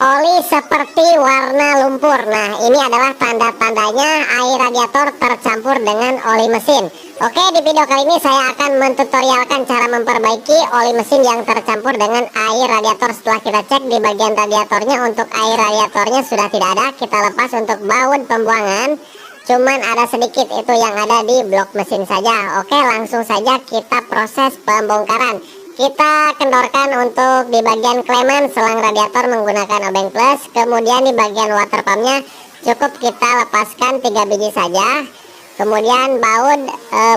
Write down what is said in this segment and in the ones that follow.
oli seperti warna lumpur. Nah, ini adalah tanda-tandanya air radiator tercampur dengan oli mesin. Oke, di video kali ini saya akan mentutorialkan cara memperbaiki oli mesin yang tercampur dengan air radiator. Setelah kita cek di bagian radiatornya, untuk air radiatornya sudah tidak ada. Kita lepas untuk baut pembuangan, cuman ada sedikit, itu yang ada di blok mesin saja. Oke, langsung saja kita proses pembongkaran. Kita kendorkan untuk di bagian kleman selang radiator menggunakan obeng plus. Kemudian di bagian water pumpnya cukup kita lepaskan 3 biji saja. Kemudian baut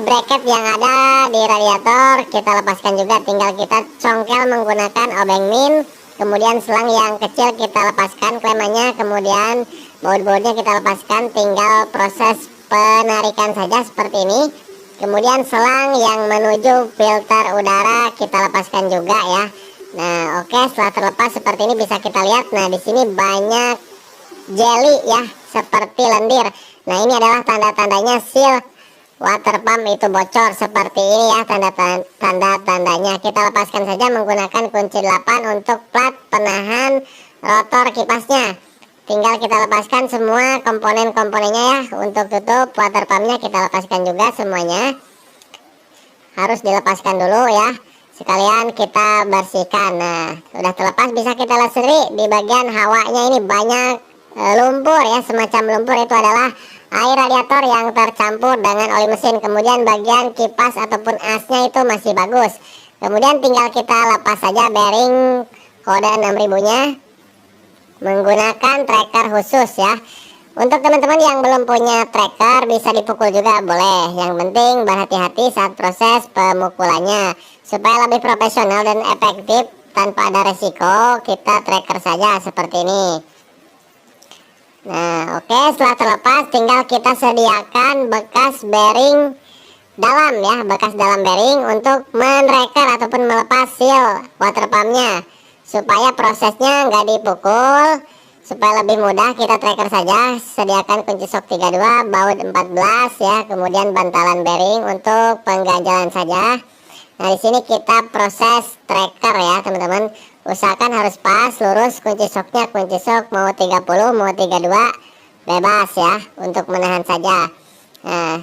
bracket yang ada di radiator kita lepaskan juga, tinggal kita congkel menggunakan obeng min. Kemudian selang yang kecil kita lepaskan klemannya, kemudian baut-bautnya kita lepaskan, tinggal proses penarikan saja seperti ini. Kemudian selang yang menuju filter udara kita lepaskan juga ya. Nah, oke, setelah terlepas seperti ini bisa kita lihat. Nah, di sini banyak jelly ya, seperti lendir. Nah, ini adalah tanda-tandanya seal water pump itu bocor seperti ini ya, tanda-tandanya. Kita lepaskan saja menggunakan kunci 8 untuk plat penahan rotor kipasnya. Tinggal kita lepaskan semua komponen-komponennya ya. Untuk tutup water pumpnya kita lepaskan juga semuanya. Harus dilepaskan dulu ya. Sekalian kita bersihkan. Nah, sudah terlepas bisa kita laseri. Di bagian hawanya ini banyak lumpur ya, semacam lumpur. Itu adalah air radiator yang tercampur dengan oli mesin. Kemudian bagian kipas ataupun asnya itu masih bagus. Kemudian tinggal kita lepas saja bearing kode 6000 nya menggunakan tracker khusus ya. Untuk teman-teman yang belum punya tracker bisa dipukul juga boleh. Yang penting berhati-hati saat proses pemukulannya supaya lebih profesional dan efektif tanpa ada resiko. Kita tracker saja seperti ini. Nah, oke, setelah terlepas tinggal kita sediakan bekas bearing dalam ya, bekas dalam bearing untuk menreker ataupun melepas seal water pumpnya. Supaya prosesnya nggak dipukul, supaya lebih mudah kita tracker saja. Sediakan kunci sok 32, baut 14 ya, kemudian bantalan bearing untuk pengganjalan saja. Nah, di sini kita proses tracker ya teman-teman. Usahakan harus pas, lurus kunci soknya, kunci sok mau 30 mau 32 bebas ya, untuk menahan saja. Nah,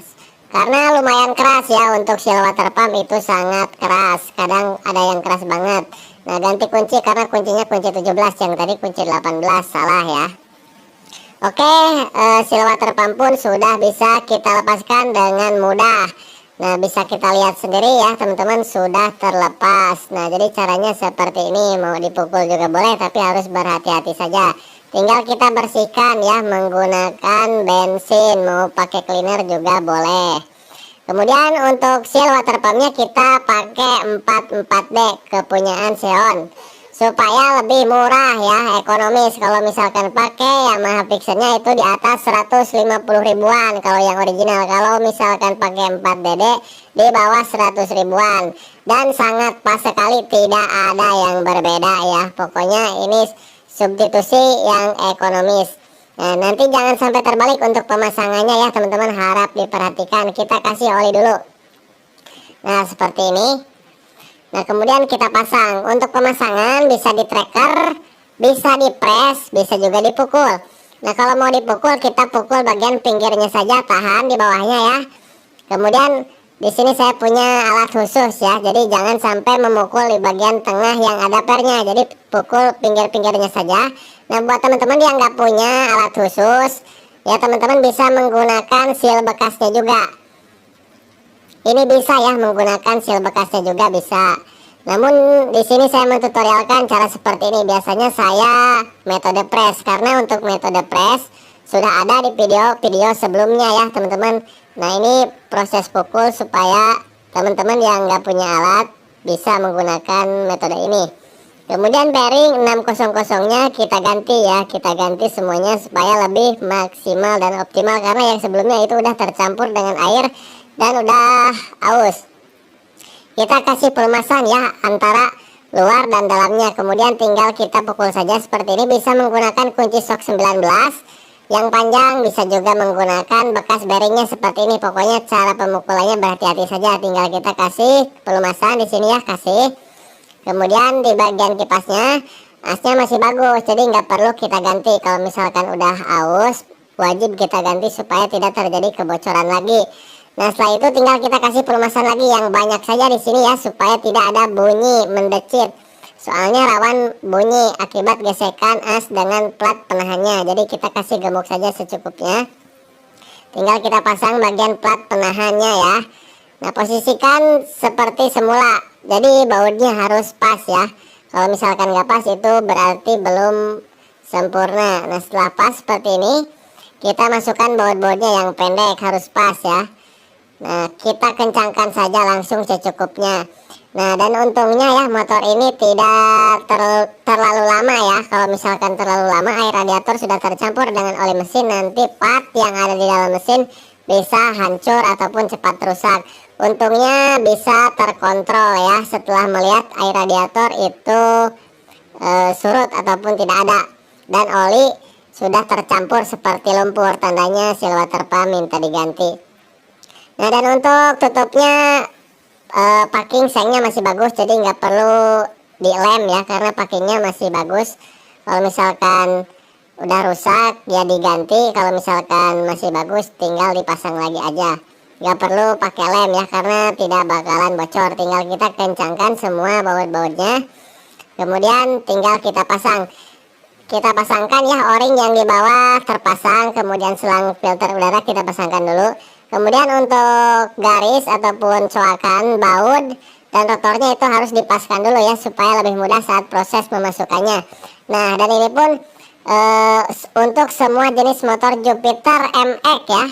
karena lumayan keras ya, untuk seal water pump itu sangat keras, kadang ada yang keras banget. Nah, ganti kunci karena kuncinya kunci 17, yang tadi kunci 18, salah ya. Oke, seal water pump pun sudah bisa kita lepaskan dengan mudah. Nah, bisa kita lihat sendiri ya teman-teman, sudah terlepas. Nah, jadi caranya seperti ini. Mau dipukul juga boleh, tapi harus berhati-hati saja. Tinggal kita bersihkan ya menggunakan bensin, mau pakai cleaner juga boleh. Kemudian untuk seal water pumpnya kita pakai 44D kepunyaan Seon supaya lebih murah ya, ekonomis. Kalau misalkan pakai Yamaha Fixernya itu di atas 150 ribuan kalau yang original. Kalau misalkan pakai 4DD di bawah 100 ribuan. Dan sangat pas sekali, tidak ada yang berbeda ya. Pokoknya ini substitusi yang ekonomis. Nah, nanti jangan sampai terbalik untuk pemasangannya ya teman-teman, harap diperhatikan. Kita kasih oli dulu. Nah, seperti ini. Nah, kemudian kita pasang. Untuk pemasangan bisa di tracker, bisa di press, bisa juga dipukul. Nah, kalau mau dipukul kita pukul bagian pinggirnya saja, tahan di bawahnya ya. Kemudian di sini saya punya alat khusus ya, jadi jangan sampai memukul di bagian tengah yang ada pernya. Jadi pukul pinggir-pinggirnya saja. Nah, buat teman-teman yang nggak punya alat khusus ya, teman-teman bisa menggunakan seal bekasnya juga. Ini bisa ya, menggunakan seal bekasnya juga bisa. Namun di sini saya mentutorialkan cara seperti ini. Biasanya saya metode press, karena untuk metode press sudah ada di video-video sebelumnya ya teman-teman. Nah, ini proses pukul supaya teman-teman yang nggak punya alat bisa menggunakan metode ini. Kemudian bearing 600-nya kita ganti ya, kita ganti semuanya supaya lebih maksimal dan optimal, karena yang sebelumnya itu udah tercampur dengan air dan udah aus. Kita kasih pelumasan ya antara luar dan dalamnya. Kemudian tinggal kita pukul saja seperti ini. Bisa menggunakan kunci sok 19 yang panjang, bisa juga menggunakan bekas bearingnya seperti ini. Pokoknya cara pemukulannya berhati-hati saja. Tinggal kita kasih pelumasan di sini ya, kasih. Kemudian di bagian kipasnya asnya masih bagus, jadi nggak perlu kita ganti. Kalau misalkan udah aus, wajib kita ganti supaya tidak terjadi kebocoran lagi. Nah, setelah itu tinggal kita kasih pelumasan lagi yang banyak saja di sini ya, supaya tidak ada bunyi mendecit. Soalnya rawan bunyi akibat gesekan as dengan plat penahannya. Jadi kita kasih gemuk saja secukupnya. Tinggal kita pasang bagian plat penahannya ya. Nah, posisikan seperti semula. Jadi bautnya harus pas ya. Kalau misalkan nggak pas itu berarti belum sempurna. Nah, setelah pas seperti ini, kita masukkan baut-bautnya yang pendek, harus pas ya. Nah, kita kencangkan saja langsung secukupnya. Nah, dan untungnya ya motor ini tidak terlalu lama ya. Kalau misalkan terlalu lama, air radiator sudah tercampur dengan oli mesin, nanti part yang ada di dalam mesin bisa hancur ataupun cepat rusak. Untungnya bisa terkontrol ya setelah melihat air radiator itu surut ataupun tidak ada, dan oli sudah tercampur seperti lumpur, tandanya seal water pump minta diganti. Nah, dan untuk tutupnya packing sengnya masih bagus, jadi nggak perlu dilem ya, karena packingnya masih bagus. Kalau misalkan udah rusak ya diganti, kalau misalkan masih bagus tinggal dipasang lagi aja, nggak perlu pakai lem ya, karena tidak bakalan bocor. Tinggal kita kencangkan semua baut-bautnya, kemudian tinggal kita pasang. Kita pasangkan ya, o-ring yang di bawah terpasang, kemudian selang filter udara kita pasangkan dulu. Kemudian untuk garis ataupun coakan baut dan rotornya itu harus dipaskan dulu ya, supaya lebih mudah saat proses memasukkannya. Nah, dan ini pun untuk semua jenis motor Jupiter MX ya,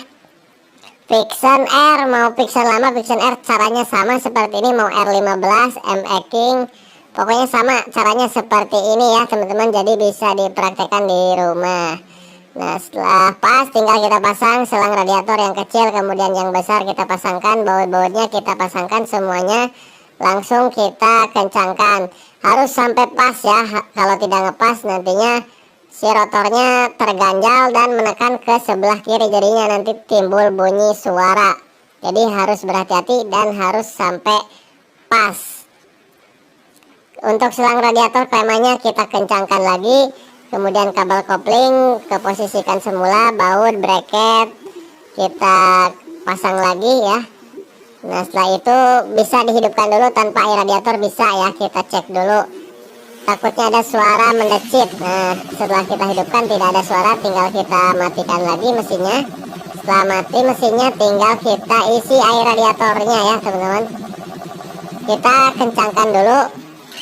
Vixen R mau Vixen lama, Vixen R caranya sama seperti ini, mau R15, MX King, pokoknya sama caranya seperti ini ya teman-teman, jadi bisa dipraktekkan di rumah. Nah, setelah pas tinggal kita pasang selang radiator yang kecil, kemudian yang besar kita pasangkan, baut-bautnya kita pasangkan semuanya, langsung kita kencangkan. Harus sampai pas ya, kalau tidak ngepas nantinya si rotornya terganjal dan menekan ke sebelah kiri, jadinya nanti timbul bunyi suara. Jadi harus berhati-hati dan harus sampai pas. Untuk selang radiator kemanya kita kencangkan lagi. Kemudian kabel kopling keposisikan semula, baut bracket kita pasang lagi ya. Nah, setelah itu bisa dihidupkan dulu tanpa air radiator, bisa ya, kita cek dulu. Takutnya ada suara mendecit. Nah, setelah kita hidupkan tidak ada suara, tinggal kita matikan lagi mesinnya. Setelah mati mesinnya tinggal kita isi air radiatornya ya teman-teman. Kita kencangkan dulu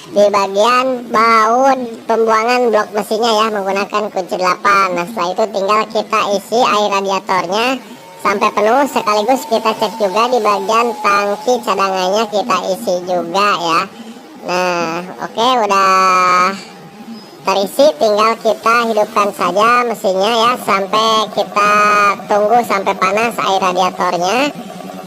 di bagian baut pembuangan blok mesinnya ya, menggunakan kunci 8. Nah, setelah itu tinggal kita isi air radiatornya sampai penuh, sekaligus kita cek juga di bagian tangki cadangannya kita isi juga ya. Nah, oke, udah terisi, tinggal kita hidupkan saja mesinnya ya, sampai kita tunggu sampai panas air radiatornya.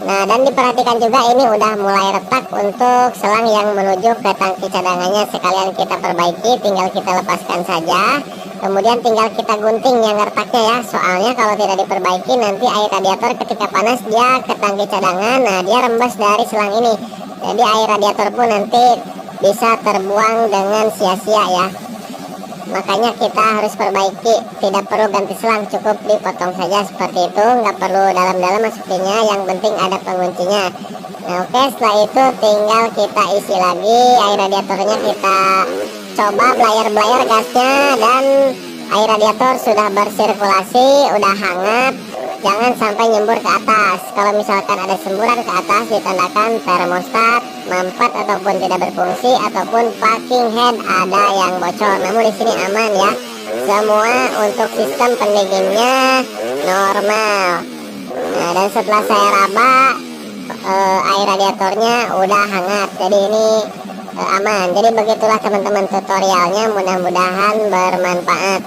Nah, dan diperhatikan juga ini udah mulai retak untuk selang yang menuju ke tangki cadangannya, sekalian kita perbaiki, tinggal kita lepaskan saja. Kemudian tinggal kita gunting yang retaknya ya, soalnya kalau tidak diperbaiki nanti air radiator ketika panas dia ke tangki cadangan, nah dia rembes dari selang ini. Jadi air radiator pun nanti bisa terbuang dengan sia-sia ya. Makanya kita harus perbaiki, tidak perlu ganti selang, cukup dipotong saja seperti itu, nggak perlu dalam-dalam masukinnya, yang penting ada penguncinya. Nah, oke, setelah itu tinggal kita isi lagi air radiatornya, kita coba blayer gasnya, dan air radiator sudah bersirkulasi, udah hangat, jangan sampai nyembur ke atas. Kalau misalkan ada semburan ke atas ditandakan termostat mampet ataupun tidak berfungsi, ataupun packing head ada yang bocor. Namun di sini aman ya, semua untuk sistem pendinginnya normal. Nah, dan setelah saya raba air radiatornya udah hangat, jadi ini aman. Jadi begitulah teman-teman tutorialnya, mudah-mudahan bermanfaat.